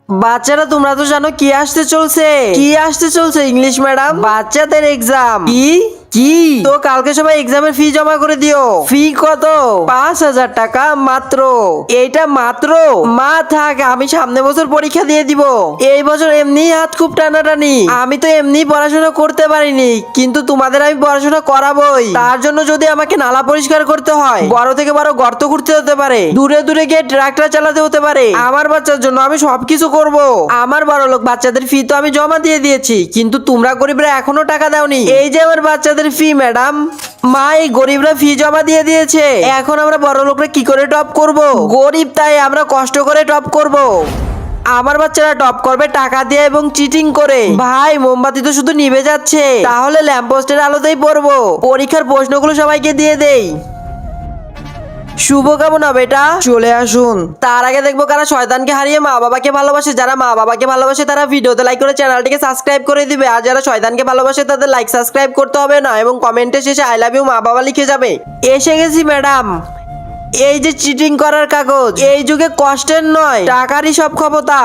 বাচ্চারা তোমরা তো জানো কি আসতে চলছে ইংলিশ ম্যাডাম, বাচ্চাদের এক্সাম। কি কি তো কালকে সবাই এক্সামের ফি জমা করে দিও। ফি কত? 5,000 টাকা মাত্র। এইটা মাত্র? মা থাক, আমি সামনে বছর পরীক্ষা দিয়ে দিব। এই বছর এমনি হাত খুব টানাটানি, আমি তো এমনি পড়াশোনা করতে পারিনি, কিন্তু তোমাদের আমি পড়াশোনা করাবোই। তার জন্য যদি আমাকে নালা পরিষ্কার করতে হয়, বড় থেকে বড় গর্ত খুঁড়তে হতে পারে, দূরে দূরে গিয়ে ট্রাক্টর চালাতে হতে পারে, আমার বাচ্চার জন্য আমি সবকিছু করব। আমার বড়লোক বাচ্চাদের ফি তো আমি জমা দিয়ে দিয়েছি, কিন্তু তোমরা গরিবরা এখনো টাকা দাওনি। এই যে আমার বাচ্চাদের ফি ম্যাডাম, মা এই গরিবরা ফি জমা দিয়ে দিয়েছে। এখন আমরা বড় লোকরা কি করে টপ করব? গরিব তাই আমরা কষ্ট করে টপ করব। আমার বাচ্চারা টপ করবে টাকা দিয়ে এবং চিটিং করে। ভাই মোমবাতি তো শুধু নিভে যাচ্ছে, তাহলে ল্যাম্পপোস্টের আলোতেই পড়বো। পরীক্ষার প্রশ্নগুলো সবাইকে দিয়ে দেই। শুভকামনা বেটা, চলে আসুন। তার আগে দেখবো কারা শয়তানকে হারিয়ে মা বাবাকে ভালোবাসে। যারা মা বাবাকে ভালোবাসে তারা ভিডিওতে লাইক করে চ্যানেলটিকে সাবস্ক্রাইব করে দিবে, আর যারা শয়তানকে ভালোবাসে তাদের লাইক সাবস্ক্রাইব করতে হবে না, এবং কমেন্টে শেষে আই লাভ ইউ মা বাবা লিখে যাবে। এসে গেছি ম্যাডাম, এই যে চিটিং করার কাগজ। এই যুগে কষ্টের নয়, টাকারই সব ক্ষমতা।